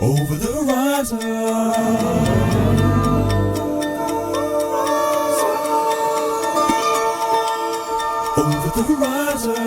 Over the horizon. Over the horizon.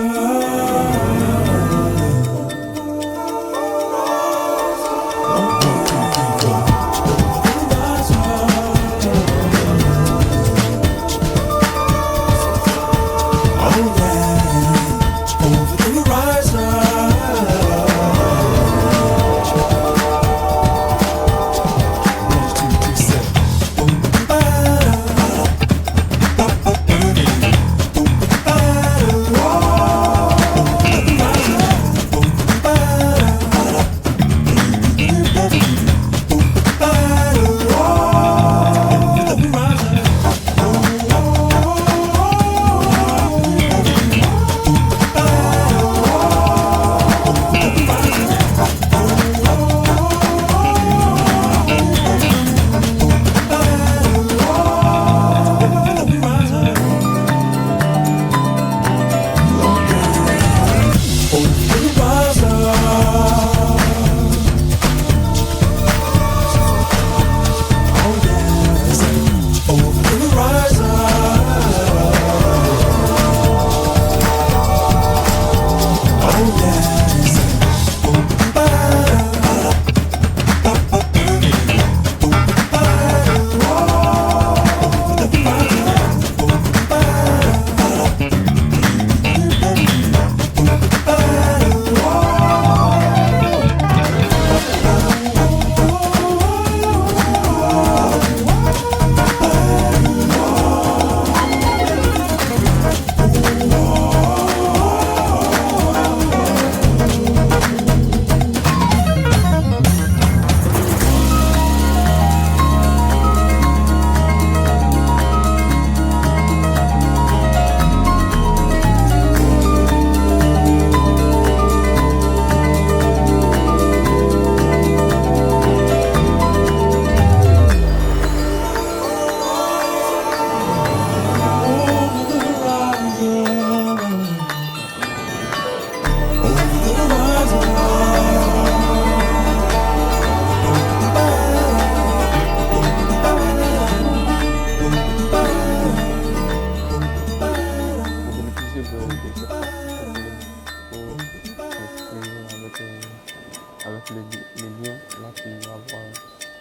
Avec les liens, là tu vas avoir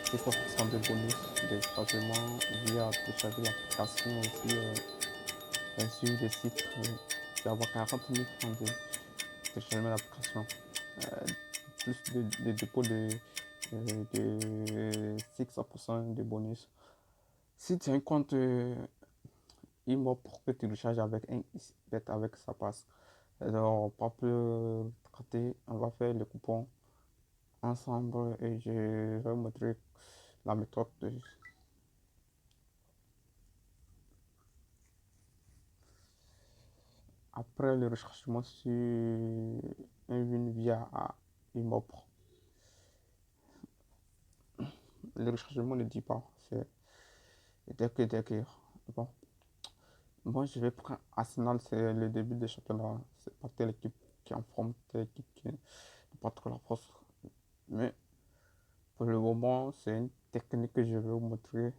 6% de bonus de chargement via télécharger l'application aussi sur des sites. Tu vas avoir 40 000 francs de téléchargement l'application. Plus de dépôt de 6% de bonus. Si tu as un compte IMOP que tu recharges avec un XBet avec ça passe. Alors, pour plus traiter, on va faire le coupon ensemble et je vais vous montrer la méthode. Après le rechargement sur un via IMOP, le rechargement ne dit pas, c'est dès que bon. Moi, je vais prendre Arsenal, c'est le début des championnats. C'est pas telle équipe qui est en forme, telle équipe qui n'a pas trop la force. Mais pour le moment, c'est une technique que je vais vous montrer.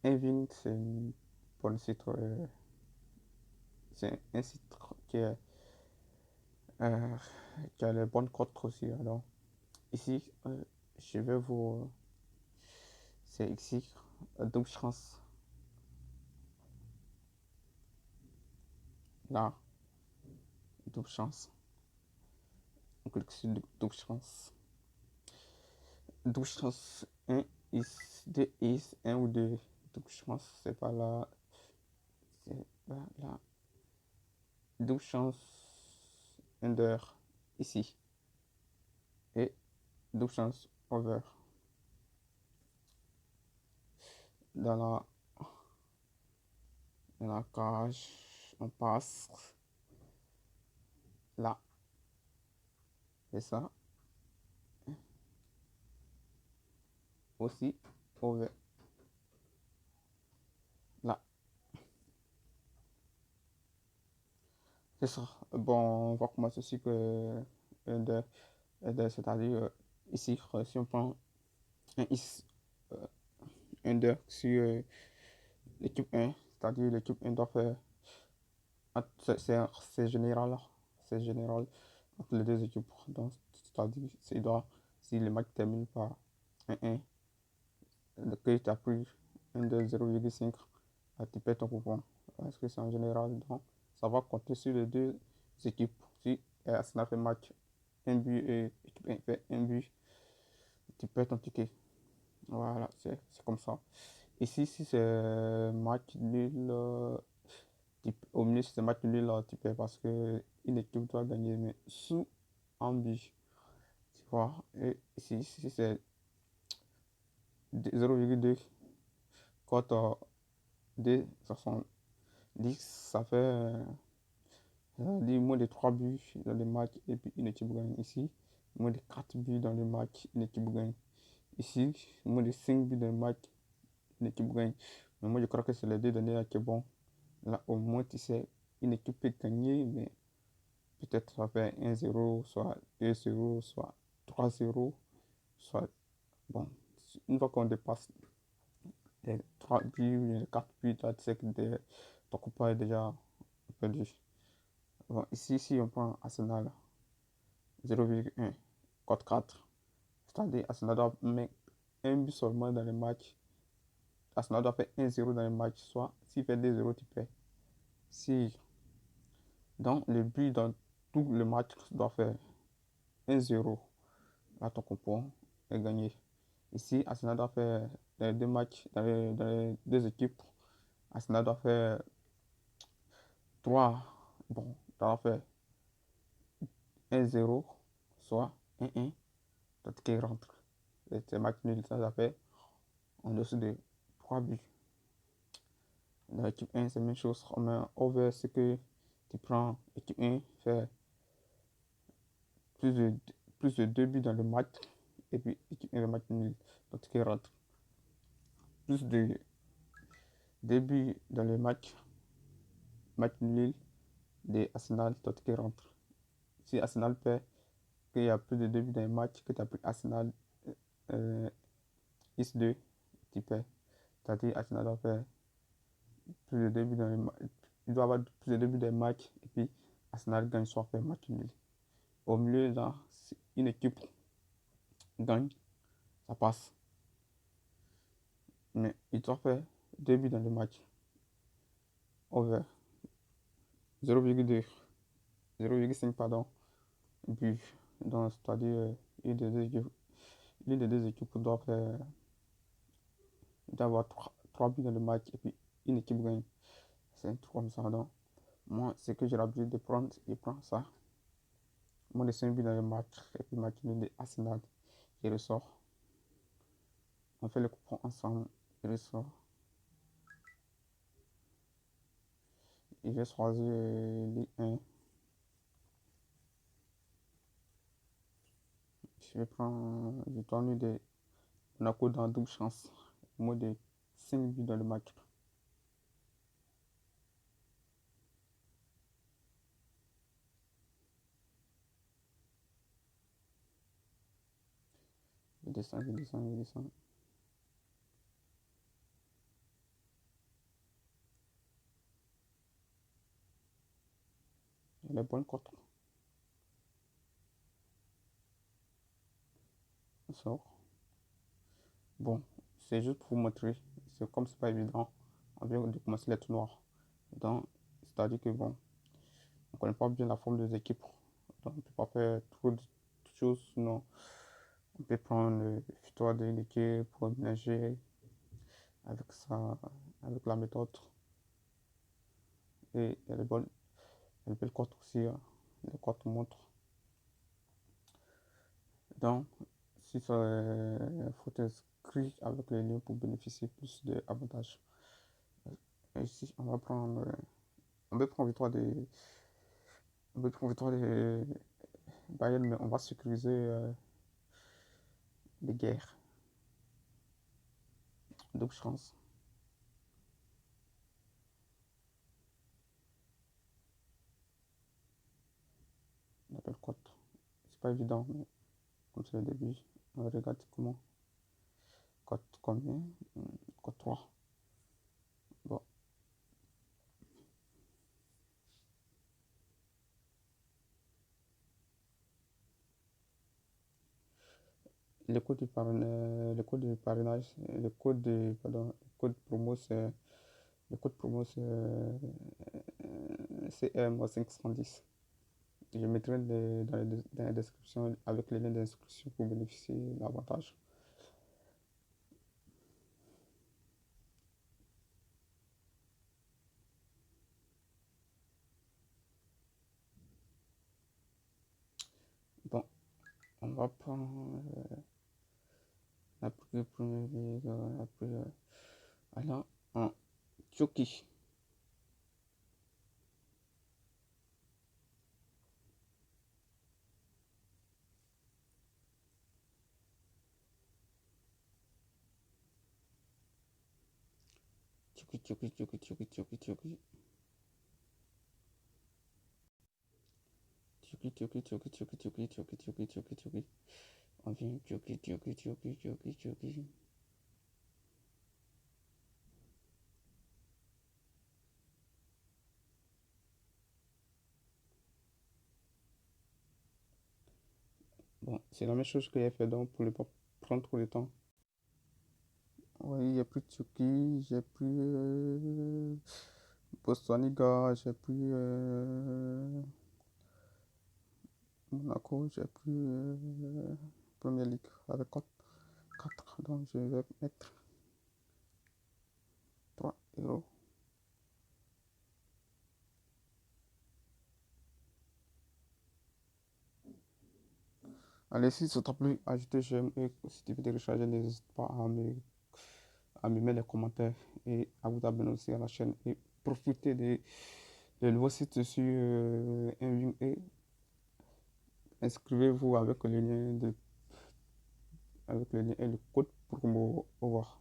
Invin, c'est une bonne site. C'est un site qui, est, euh, qui a les bonnes cotes aussi. Alors, ici, je vais vous. C'est ici, double chance. Là, double chance. On clique sur double chance. Double chance 1 is, 2 is, 1 ou 2. Double chance, c'est pas là. C'est là, là. Double chance under, ici. Et double chance over. Dans la, dans la cage, on passe là. Et ça aussi over. Là. C'est ça. Bon, on va commencer aussi que under, c'est-à-dire Ici, si on prend un is under sur l'équipe 1, c'est-à-dire l'équipe 1 doit faire, c'est général, c'est général entre les deux équipes. Donc, c'est-à-dire, si le match termine par 1-1, que tu as pris un de 0,5, tu perds ton coupon. Parce que c'est en général, donc ça va compter sur les deux équipes. Si Arsenal fait match, un but et l'équipe 1 fait un but, tu perds ton ticket. Voilà, c'est comme ça. Ici, si c'est match nul, au milieu, si c'est match nul, tu perds parce que une équipe doit gagner, mais sous un but. Tu vois, et ici, si c'est 0,2 contre 2,70, ça fait moins de 3 buts dans le match et puis une équipe gagne. Ici, moins de 4 buts dans le match, une équipe gagne. Ici, moins de 5 buts dans le match, une équipe gagne. Mais moi, je crois que c'est les deux derniers qui est bon. Là, au moins, tu sais, une équipe peut gagner, mais peut-être ça fait 1-0, soit 2-0, soit 3-0, soit... Bon, une fois qu'on dépasse les 3 buts, les 4 buts, là, tu sais que ton copain est déjà perdu. Bon, ici, si on prend Arsenal 0,1 contre 4, c'est-à-dire Arsenal doit mettre un but seulement dans le match. Arsenal doit faire 1-0 dans le match, soit s'il fait 2-0, tu perds. Si dans le but dans tout le match doit faire 1-0, là ton coupon est gagné. Ici, Arsenal doit faire dans les deux matchs, dans les deux équipes, Arsenal doit faire 3, bon, doit faire 1-0, soit 1-1, l'autre qui rentre. C'est match nul, ça fait en dessous de 3 buts. Dans l'équipe 1, c'est la même chose. On met over, c'est que tu prends l'équipe 1, fait plus de, plus de 2 buts dans le match, et puis l'équipe 1 le match nul, l'autre qui rentre. Plus de 2 buts dans le match nul de Arsenal, l'autre qui rentre. Si Arsenal perd, qu'il y a plus de 2 buts dans le match, que tu as pris Arsenal X2, tu perds. C'est-à-dire Arsenal doit faire plus de 2 buts dans le match. Il doit avoir plus de 2 buts dans le match, et puis Arsenal gagne soit fait match nul. Au milieu, là, si une équipe gagne, ça passe. Mais il doit faire 2 buts dans le match. Over 0,2, 0,5 pardon, but. Donc, c'est-à-dire, l'une des deux équipes doit faire, doit avoir 3 buts dans le match et puis une équipe gagne. C'est un truc comme ça. Donc, moi, ce que j'ai l'habitude de prendre, je prends ça. Moi, de 5 buts dans le match et puis match nul de Arsenal. Je ressort. On fait le coupon ensemble. Je ressort. Et j'ai choisi Ligue 1. Je donne de Monaco dans double chance. Moins de 5 buts dans le match. Je descends, je descends, je descends. Il est bonne cote. On sort. Bon, c'est juste pour vous montrer. C'est comme c'est pas évident. On vient de commencer les tournois. Donc, c'est-à-dire que bon, on connaît pas bien la forme des équipes. Donc, on peut pas faire trop de choses. Sinon, on peut prendre le victoire de l'équipe pour ménager avec ça, avec la méthode. Et il y a les belles cotes aussi. Les cotes montrent. Donc, si ça faut inscrire avec les liens pour bénéficier plus d'avantages. Ici, on peut prendre victoire de Bayern, mais on va sécuriser les guerres. Donc, chance. On appelle cote. C'est pas évident, mais comme c'est le début. Regarde comment. Code combien? Code 3. Bon. Le code de parrainage, le code promo c'est CM510. Je mettrai dans la description avec les liens d'inscription pour bénéficier de l'avantage. Bon, on va prendre la première ligue, alors en Turquie. Turquie. On vient Turquie. Bon, c'est la même chose que j'ai fait donc pour ne pas prendre trop de temps. Oui, j'ai pris Turquie, j'ai pris Boston-Niga, j'ai pris Monaco, j'ai pris Premier League avec 4. Donc je vais mettre 3 euros. Allez, si ça t'a plu, ajoutez j'aime et si tu veux télécharger, n'hésite pas à me mettre des commentaires et à vous abonner aussi à la chaîne et profitez des nouveaux sites sur Envim et inscrivez-vous avec le lien et le code promo. Au revoir.